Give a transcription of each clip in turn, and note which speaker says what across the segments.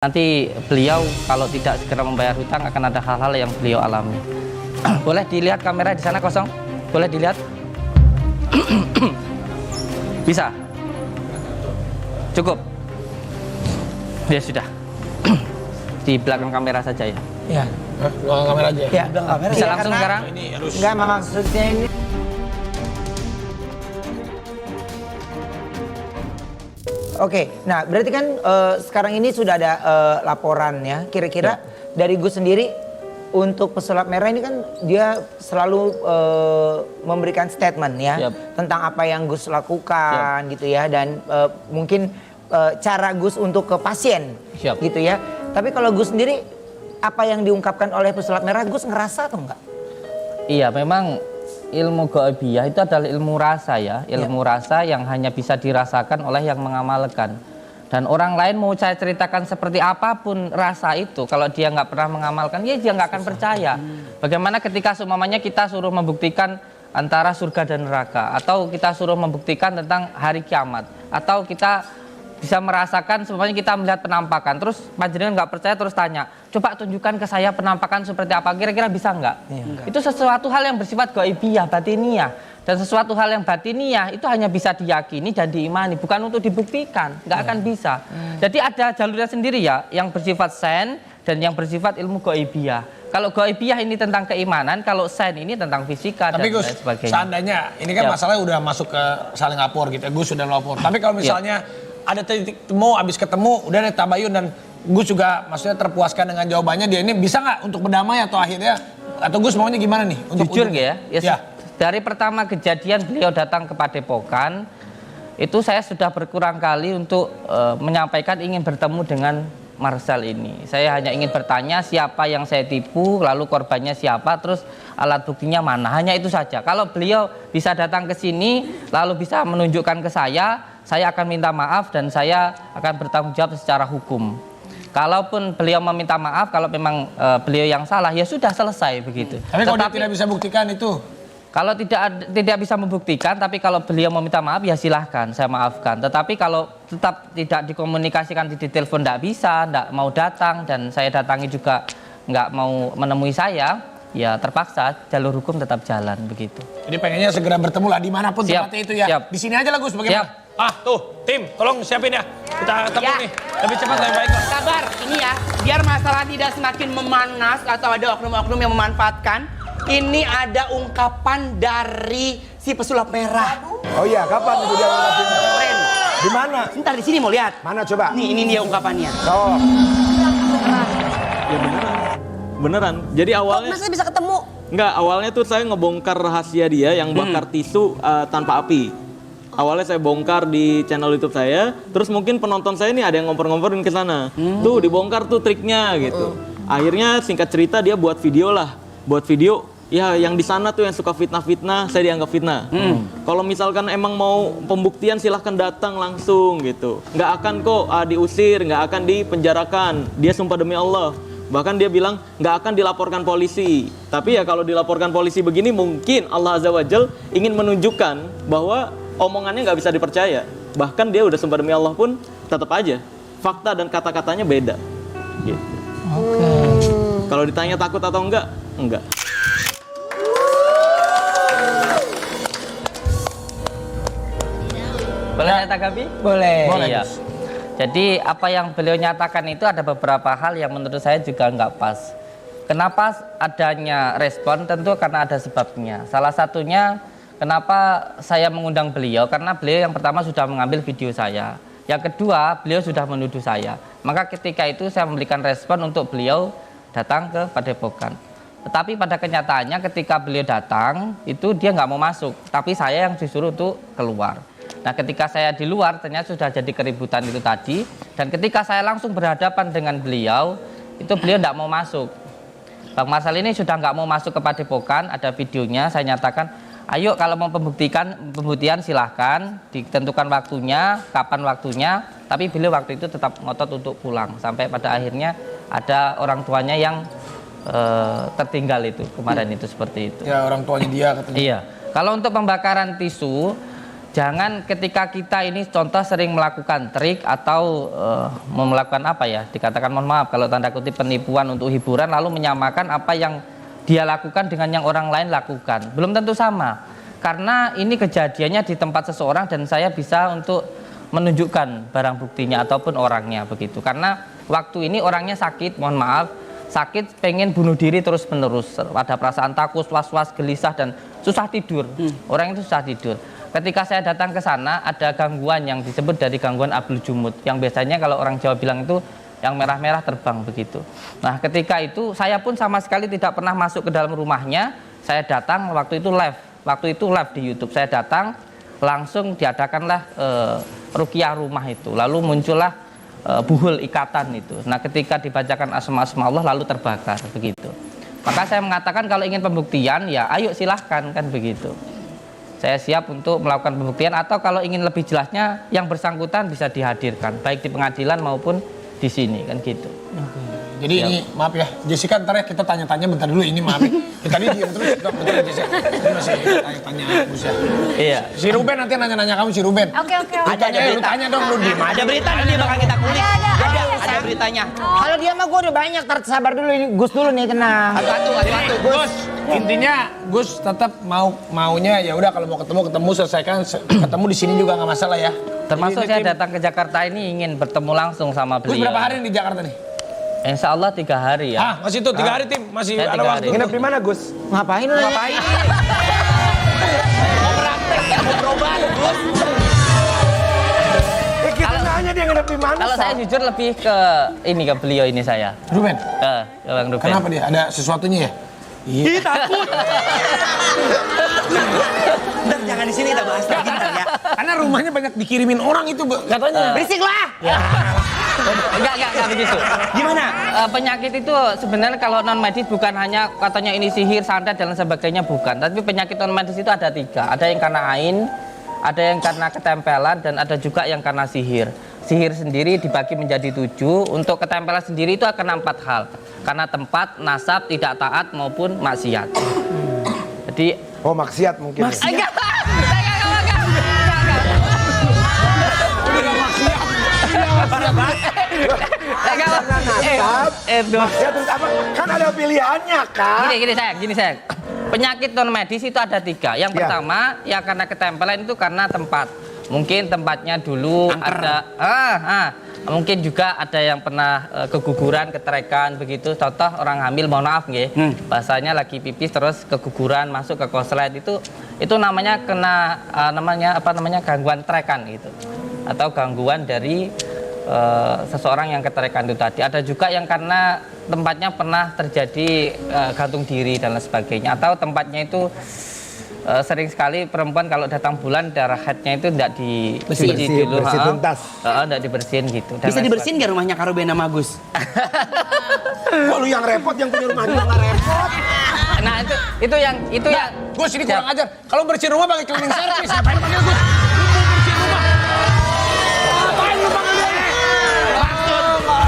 Speaker 1: Nanti beliau kalau tidak segera membayar hutang akan ada hal-hal yang beliau alami. Boleh dilihat kamera di sana kosong? Boleh dilihat? Bisa? Cukup? Ya sudah. Di belakang kamera saja ya?
Speaker 2: Ya.
Speaker 3: Belakang kamera aja?
Speaker 2: Ya, belakang kamera.
Speaker 1: Bisa
Speaker 2: Ya,
Speaker 1: langsung sekarang?
Speaker 3: Ini harus...
Speaker 2: Enggak, maksudnya ini. Oke, nah berarti kan sekarang ini sudah ada laporan ya. Kira-kira dari Gus sendiri untuk pesulap merah ini kan dia selalu memberikan statement ya tentang apa yang Gus lakukan gitu ya, dan mungkin cara Gus untuk ke pasien gitu ya. Tapi kalau Gus sendiri apa yang diungkapkan oleh pesulap merah, Gus ngerasa atau enggak?
Speaker 1: Iya, memang ilmu gaibiyah itu adalah ilmu rasa ya, ilmu rasa yang hanya bisa dirasakan oleh yang mengamalkan. Dan orang lain mau saya ceritakan seperti apapun rasa itu, kalau dia nggak pernah mengamalkan, ya dia nggak akan percaya. Bagaimana ketika seumpamanya kita suruh membuktikan antara surga dan neraka, atau kita suruh membuktikan tentang hari kiamat, atau kita bisa merasakan seumpamanya kita melihat penampakan, terus panjenengan nggak percaya terus tanya, coba tunjukkan ke saya penampakan seperti apa, kira-kira bisa nggak? Itu sesuatu hal yang bersifat gaibiyah, batiniah, dan sesuatu hal yang batiniah itu hanya bisa diyakini dan diimani, bukan untuk dibuktikan, nggak akan bisa. Jadi ada jalurnya sendiri ya, yang bersifat sen dan yang bersifat ilmu gaibiyah. Kalau gaibiyah ini tentang keimanan, kalau sen ini tentang fisika.
Speaker 3: Tapi
Speaker 1: dan
Speaker 3: Gus,
Speaker 1: lain sebagainya.
Speaker 3: seandainya ini kan masalahnya udah masuk ke saling lapor gitu, Gus sudah lapor. Tapi kalau misalnya ada titik temu, abis ketemu, udah ada tabayun dan Gus juga maksudnya terpuaskan dengan jawabannya, dia ini bisa nggak untuk berdamai atau akhirnya, atau Gus maunya gimana nih?
Speaker 1: Jujur ya, dari pertama kejadian beliau datang ke Padepokan, itu saya sudah berkurang kali untuk menyampaikan ingin bertemu dengan Marcel ini. Saya hanya ingin bertanya siapa yang saya tipu, lalu korbannya siapa, terus alat buktinya mana. Hanya itu saja. Kalau beliau bisa datang ke sini, lalu bisa menunjukkan ke saya akan minta maaf dan saya akan bertanggung jawab secara hukum. Kalaupun beliau meminta maaf, kalau memang beliau yang salah, ya sudah selesai begitu.
Speaker 3: Tapi kalau dia tidak bisa buktikan itu?
Speaker 1: Kalau tidak bisa membuktikan, tapi kalau beliau meminta maaf ya silahkan, saya maafkan. Tetapi kalau tetap tidak dikomunikasikan di telepon, tidak bisa, tidak mau datang, dan saya datangi juga nggak mau menemui saya, ya terpaksa jalur hukum tetap jalan begitu.
Speaker 3: Jadi pengennya segera bertemu lah dimanapun tempatnya itu ya. Di sini aja lah Gus, bagaimana? Tuh tim, tolong siapin ya. Kita ketemu nih, lebih cepat lebih baik lah.
Speaker 4: Sabar, ini ya, biar masalah tidak semakin memanas atau ada oknum-oknum yang memanfaatkan. Ini ada ungkapan dari si pesulap merah.
Speaker 2: Oh iya, kapan itu dia ungkapin?
Speaker 4: Keren.
Speaker 2: Di mana?
Speaker 4: Ntar di sini mau lihat.
Speaker 2: Mana coba?
Speaker 4: Nih, ini dia ungkapannya.
Speaker 2: Oh.
Speaker 5: Ya beneran. Jadi awalnya
Speaker 6: Masa bisa ketemu?
Speaker 5: enggak, awalnya tuh saya ngebongkar rahasia dia yang bakar tisu tanpa api. Awalnya saya bongkar di channel YouTube saya, terus mungkin penonton saya nih ada yang ngompor-ngomporin ke sana. Tuh dibongkar tuh triknya gitu. Akhirnya singkat cerita dia buat video lah. Buat video, ya yang di sana tuh yang suka fitnah-fitnah, saya dianggap fitnah. Kalau misalkan emang mau pembuktian silahkan datang langsung gitu. Nggak akan kok diusir, nggak akan dipenjarakan. Dia sumpah demi Allah. Bahkan dia bilang nggak akan dilaporkan polisi. Tapi ya kalau dilaporkan polisi begini mungkin Allah Azza wa Jal ingin menunjukkan bahwa omongannya nggak bisa dipercaya. Bahkan dia udah sumpah demi Allah pun tetap aja fakta dan kata-katanya beda. Gitu. Kalau ditanya takut atau enggak? Enggak.
Speaker 1: Boleh saya tanggapi?
Speaker 2: Boleh.
Speaker 1: Iya. Jadi apa yang beliau nyatakan itu ada beberapa hal yang menurut saya juga nggak pas. Kenapa adanya respon? Tentu karena ada sebabnya. Salah satunya kenapa saya mengundang beliau, karena beliau yang pertama sudah mengambil video saya. Yang kedua, beliau sudah menuduh saya. Maka ketika itu saya memberikan respon untuk beliau datang ke Padepokan. Tetapi pada kenyataannya ketika beliau datang, itu dia nggak mau masuk. Tapi saya yang disuruh untuk keluar. Nah ketika saya di luar, ternyata sudah jadi keributan itu tadi. Dan ketika saya langsung berhadapan dengan beliau, itu beliau nggak mau masuk. Bang Marcel ini sudah nggak mau masuk ke Padepokan, ada videonya, saya nyatakan, ayo kalau mau pembuktian silahkan, ditentukan waktunya, kapan waktunya, tapi beliau waktu itu tetap ngotot untuk pulang. Sampai pada akhirnya ada orang tuanya yang tertinggal itu, kemarin itu seperti itu.
Speaker 3: Ya orang tuanya dia katanya.
Speaker 1: Iya, kalau untuk pembakaran tisu, jangan ketika kita ini contoh sering melakukan trik atau melakukan apa ya, dikatakan mohon maaf kalau tanda kutip penipuan untuk hiburan, lalu menyamakan apa yang dia lakukan dengan yang orang lain lakukan. Belum tentu sama, karena ini kejadiannya di tempat seseorang dan saya bisa untuk menunjukkan barang buktinya ataupun orangnya begitu. Karena waktu ini orangnya sakit, mohon maaf, sakit pengen bunuh diri terus menerus, ada perasaan takut, was-was, gelisah dan susah tidur. Orang itu susah tidur. Ketika saya datang ke sana ada gangguan yang disebut dari gangguan abdul jumud, yang biasanya kalau orang Jawa bilang itu yang merah-merah terbang begitu. Nah ketika itu saya pun sama sekali tidak pernah masuk ke dalam rumahnya. Saya datang waktu itu live di YouTube. Saya datang langsung diadakanlah ruqyah rumah itu, lalu muncullah buhul ikatan itu. Nah ketika dibacakan asma-asma Allah lalu terbakar begitu. Maka saya mengatakan kalau ingin pembuktian ya ayo silahkan kan begitu. Saya siap untuk melakukan pembuktian, atau kalau ingin lebih jelasnya yang bersangkutan bisa dihadirkan baik di pengadilan maupun di sini kan gitu.
Speaker 3: Jadi ini maaf ya, Jessica ntar ya kita tanya-tanya bentar dulu ini maaf ya. Kita tadi diam terus, bentar ya Jessica. Ini masih tanya-tanya Gus ya.
Speaker 1: Iya.
Speaker 3: Si Ruben nanti nanya-nanya kamu si Ruben.
Speaker 6: Oke.
Speaker 3: Lu tanya dong lu di mana?
Speaker 4: Ada berita nanti bakal kita kulik. Ada beritanya.
Speaker 2: Kalau dia mah gue udah banyak, sabar dulu ini. Gus dulu nih, tenang.
Speaker 4: Satu.
Speaker 3: Gus, intinya Gus tetap maunya ya udah kalau mau ketemu selesaikan ketemu di sini juga nggak masalah ya.
Speaker 1: Termasuk
Speaker 3: Jadi,
Speaker 1: saya
Speaker 3: tim-
Speaker 1: datang ke Jakarta ini ingin bertemu langsung sama
Speaker 3: Gus
Speaker 1: beliau.
Speaker 3: berapa hari di Jakarta nih?
Speaker 1: Insya Allah 3 hari ya.
Speaker 3: Masih itu 3 hari tim, masih
Speaker 1: Saya
Speaker 3: ada
Speaker 1: 3
Speaker 3: waktu.
Speaker 1: hari.
Speaker 7: Nginep di mana Gus?
Speaker 2: Ngapain lu?
Speaker 4: Ngapain? Mau praktek, mau berobat, Gus.
Speaker 7: Kita nanya dia nginep di mana?
Speaker 1: Kalau saya jujur lebih ke ini ke beliau ini saya.
Speaker 3: Ruben,
Speaker 1: Ke Bang Ruben.
Speaker 3: kenapa dia? Ada sesuatunya ya?
Speaker 4: Ih, takut. Bentar, jangan di sini kita bahas lagi bentar ya.
Speaker 3: Karena rumahnya banyak dikirimin orang itu katanya.
Speaker 4: Berisik lah.
Speaker 1: Enggak begitu.
Speaker 4: Gimana?
Speaker 1: Penyakit itu sebenarnya kalau non medis bukan hanya katanya ini sihir, santet dan sebagainya, bukan. Tapi penyakit non medis itu ada 3. Ada yang karena ain, ada yang karena ketempelan, dan ada juga yang karena sihir. Sihir sendiri dibagi menjadi 7. Untuk ketempelan sendiri itu akan 4 hal. Karena tempat, nasab, tidak taat maupun maksiat. Jadi
Speaker 7: Oh maksiat mungkin. ya.
Speaker 1: enggak.
Speaker 7: Maksiat terus apa? Kan ada pilihannya kak.
Speaker 1: Gini sayang. Penyakit non medis itu ada 3. Yang
Speaker 7: Ya.
Speaker 1: pertama yang karena ketempelan itu karena tempat. Mungkin tempatnya dulu ada mungkin juga ada yang pernah keguguran, keterekan begitu. Contoh orang hamil, mohon maaf nggih. Bahasanya lagi pipis terus keguguran masuk ke konslet itu namanya kena gangguan trekan gitu. Atau gangguan dari seseorang yang keterekan itu tadi. Ada juga yang karena tempatnya pernah terjadi gantung diri dan lain sebagainya, atau tempatnya itu sering sekali perempuan kalau datang bulan darah headnya itu tidak dicuci
Speaker 7: Bersih,
Speaker 1: dulu,
Speaker 7: bersih tuntas.
Speaker 1: tidak dibersihin gitu. Dan
Speaker 4: Bisa
Speaker 1: lain
Speaker 4: dibersihin nggak rumahnya Kak Ruben sama Gus?
Speaker 7: Kok lu yang repot, yang punya rumah juga nggak repot.
Speaker 1: sebagainya. Nah itu yang
Speaker 3: Gus ini kurang ajar. Kalau bersihin rumah pakai cleaning service, ngapain panggil Gus? Lu mau bersihin rumah? Ngapain lu panggil dia?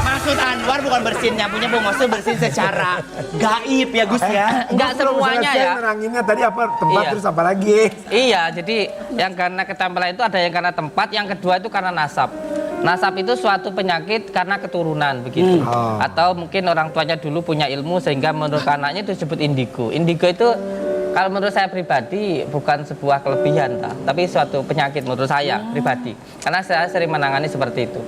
Speaker 4: Maksud Anwar bukan bersihin nyapunya, Bu. Maksud bersihin secara gaib ya Gus ya.
Speaker 1: enggak semuanya ya.
Speaker 7: Neranginnya tadi apa tempat
Speaker 1: Iya.
Speaker 7: terus apa lagi?
Speaker 1: Iya, jadi yang karena ketempelan itu ada yang karena tempat, yang kedua itu karena nasab. Nasab itu suatu penyakit karena keturunan begitu. Atau mungkin orang tuanya dulu punya ilmu sehingga menurut anaknya itu disebut indigo. Indigo itu kalau menurut saya pribadi bukan sebuah kelebihan, tapi suatu penyakit menurut saya pribadi. Karena saya sering menangani seperti itu.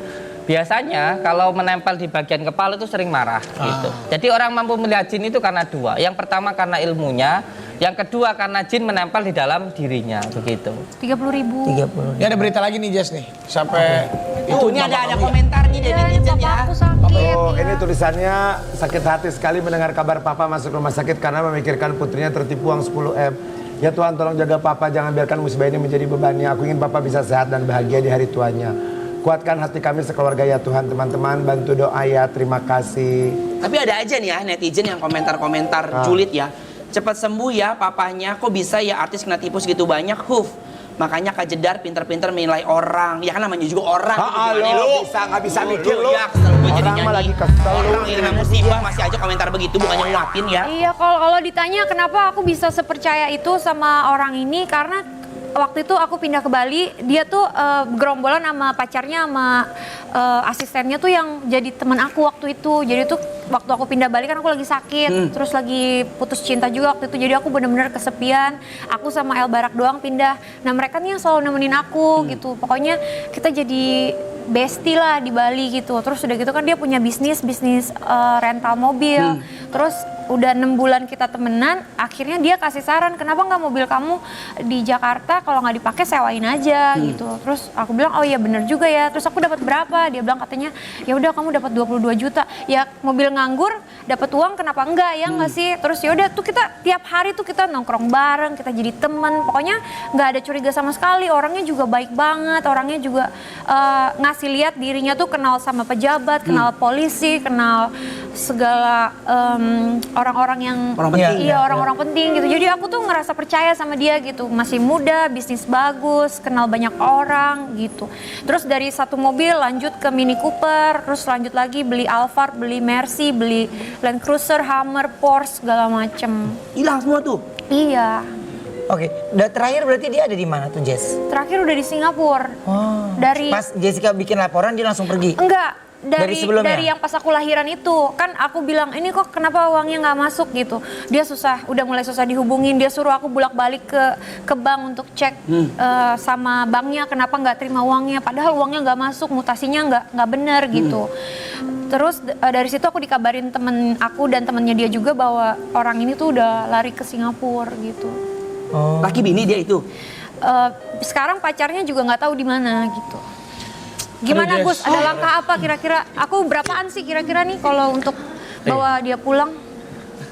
Speaker 1: Biasanya kalau menempel di bagian kepala itu sering marah gitu. Jadi orang mampu melihat jin itu karena 2. Yang pertama karena ilmunya, yang kedua karena jin menempel di dalam dirinya begitu.
Speaker 6: 30.000.
Speaker 2: 30.
Speaker 3: Ya ada berita lagi nih Jess nih. Sampai
Speaker 4: Ini ada komentar nih dari
Speaker 6: Iya,
Speaker 4: netizen
Speaker 6: bapak
Speaker 4: ya.
Speaker 6: aku sakit.
Speaker 7: Oh, ini tulisannya sakit hati sekali mendengar kabar papa masuk rumah sakit karena memikirkan putrinya tertipu uang 10M. Ya Tuhan tolong jaga papa, jangan biarkan musibah ini menjadi bebannya. Aku ingin papa bisa sehat dan bahagia di hari tuanya. Kuatkan hati kami sekeluarga ya Tuhan. Teman-teman bantu doa ya, terima kasih.
Speaker 4: Tapi ada aja nih ya netizen yang komentar-komentar julid ya. Cepat sembuh ya papanya, kok bisa ya artis kena tipu segitu banyak, huf. Makanya Kak Jedar pinter-pinter menilai orang. Ya kan namanya juga orang. gitu, gimana
Speaker 7: lu
Speaker 4: lu?
Speaker 7: nggak bisa mikir lu.
Speaker 4: Ya kesel gue
Speaker 7: Orang
Speaker 4: jadinya
Speaker 7: mah
Speaker 4: nih.
Speaker 7: lagi kesel lu.
Speaker 4: Orang yang kena musibah masih aja komentar begitu, bukannya nguapin ya.
Speaker 6: Iya, kalau ditanya kenapa aku bisa sepercaya itu sama orang ini, karena waktu itu aku pindah ke Bali, dia tuh gerombolan sama pacarnya sama asistennya tuh yang jadi teman aku waktu itu. Jadi tuh waktu aku pindah Bali kan aku lagi sakit, terus lagi putus cinta juga waktu itu. Jadi aku bener-bener kesepian. Aku sama El Barak doang pindah. Nah mereka nih yang selalu nemenin aku gitu. Pokoknya kita jadi bestie lah di Bali gitu. Terus udah gitu kan dia punya bisnis rental mobil. Terus udah 6 bulan kita temenan, akhirnya dia kasih saran, kenapa nggak mobil kamu di Jakarta kalau nggak dipakai sewain aja gitu. Terus aku bilang, oh iya bener juga ya. Terus aku dapat berapa? Dia bilang katanya, ya udah kamu dapat 22 juta. Ya mobil nganggur, dapat uang kenapa enggak ya nggak sih? Terus ya udah tuh kita tiap hari tuh kita nongkrong bareng, kita jadi teman. Pokoknya nggak ada curiga sama sekali. Orangnya juga baik banget. Orangnya juga ngasih lihat dirinya tuh kenal sama pejabat, kenal polisi, kenal segala orang-orang yang orang-orang penting gitu. Jadi aku tuh ngerasa percaya sama dia gitu. Masih muda, bisnis bagus, kenal banyak orang gitu. Terus dari satu mobil lanjut ke Mini Cooper, terus lanjut lagi beli Alphard, beli Mercy, beli Land Cruiser, Hummer, Porsche segala macem.
Speaker 4: Hilang semua tuh.
Speaker 6: Iya.
Speaker 2: Oke, terakhir berarti dia ada di mana tuh Jess?
Speaker 6: Terakhir udah di Singapura. Dari
Speaker 2: Pas Jessica bikin laporan dia langsung pergi?
Speaker 6: enggak.
Speaker 2: Dari sebelumnya?
Speaker 6: Dari yang pas aku lahiran itu kan aku bilang ini kok kenapa uangnya nggak masuk gitu. Dia udah mulai susah dihubungin. Dia suruh aku bolak-balik ke bank untuk cek sama banknya kenapa nggak terima uangnya. Padahal uangnya nggak masuk, mutasinya nggak benar gitu. Terus dari situ aku dikabarin temen aku dan temennya dia juga bahwa orang ini tuh udah lari ke Singapura gitu.
Speaker 4: Laki bini dia itu.
Speaker 6: Sekarang pacarnya juga nggak tahu di mana gitu. Gimana Gus? Ada langkah apa kira-kira? Aku berapaan sih kira-kira nih kalau untuk bawa dia pulang?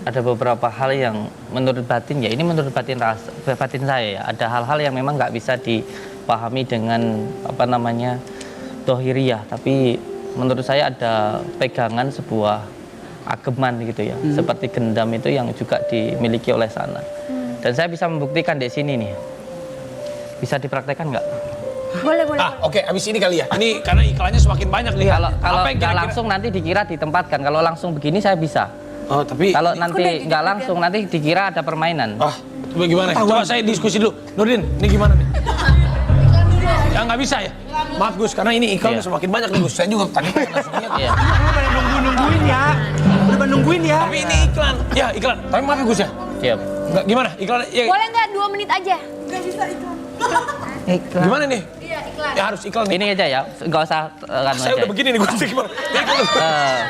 Speaker 1: Ada beberapa hal yang menurut batin ya, ini menurut batin saya ya. Ada hal-hal yang memang nggak bisa dipahami dengan apa namanya dohiriyah, tapi menurut saya ada pegangan sebuah ageman gitu ya, seperti gendam itu yang juga dimiliki oleh sana. Dan saya bisa membuktikan di sini nih. Bisa dipraktekkan nggak?
Speaker 6: Boleh.
Speaker 3: Oke, abis ini kali ya. Ini karena iklannya semakin banyak nih.
Speaker 1: Kalau
Speaker 3: Apa yang
Speaker 1: nggak
Speaker 3: kira-kira-
Speaker 1: langsung nanti dikira ditempatkan. Kalau langsung begini saya bisa.
Speaker 3: Oh, tapi
Speaker 1: Kalau nanti nggak langsung nanti dikira ada permainan.
Speaker 3: coba gimana? Coba saya diskusi dulu. Nurdin, ini gimana nih? Ya nggak bisa ya? Maaf Gus, karena ini iklan
Speaker 1: Iya.
Speaker 3: semakin banyak nih Gus. Saya juga tadi pengen langsung lihat.
Speaker 1: Iya.
Speaker 7: Udah nungguin ya.
Speaker 3: Tapi ini iklan. Ya iklan. Tapi maaf ya Gus ya.
Speaker 1: Siap.
Speaker 3: Nggak, gimana? Iklan? Ya,
Speaker 6: Boleh nggak 2 menit aja?
Speaker 2: Iklan.
Speaker 3: gimana nih? Ya harus iklan nih.
Speaker 1: Ini aja ya, nggak usah
Speaker 3: Saya udah begini nih Gus. Gimana? Ya, iklan.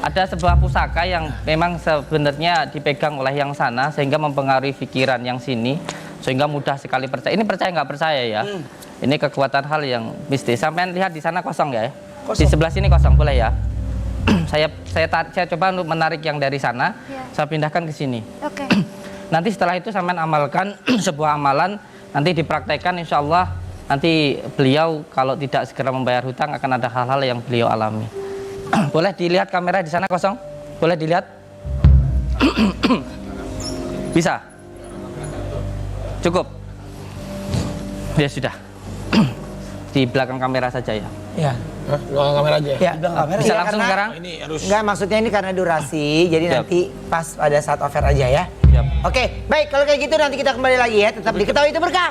Speaker 1: Ada sebuah pusaka yang memang sebenarnya dipegang oleh yang sana sehingga mempengaruhi pikiran yang sini sehingga mudah sekali percaya. Ini percaya nggak percaya ya? Ini kekuatan hal yang mistis. Sampai lihat di sana kosong ya? Di sebelah sini kosong boleh ya? saya coba untuk menarik yang dari sana, saya pindahkan ke sini.
Speaker 6: Oke.
Speaker 1: Nanti setelah itu sampean amalkan sebuah amalan, nanti dipraktekkan insya Allah nanti beliau kalau tidak segera membayar hutang akan ada hal-hal yang beliau alami. Boleh dilihat kamera di sana kosong? Boleh dilihat? Bisa? Cukup? Ya sudah. Di belakang kamera saja ya.
Speaker 2: Ya.
Speaker 3: Hah? Luang kamera aja ya?
Speaker 2: Ya.
Speaker 1: Bisa
Speaker 2: Iya,
Speaker 1: langsung
Speaker 2: karena-
Speaker 1: sekarang?
Speaker 3: Ini harus.
Speaker 2: Enggak, maksudnya ini karena durasi, jadi
Speaker 1: Siap.
Speaker 2: nanti pas pada saat offer aja ya.
Speaker 1: Siap.
Speaker 2: Oke, baik kalau kayak gitu nanti kita kembali lagi ya, tetap diketahui itu berkah.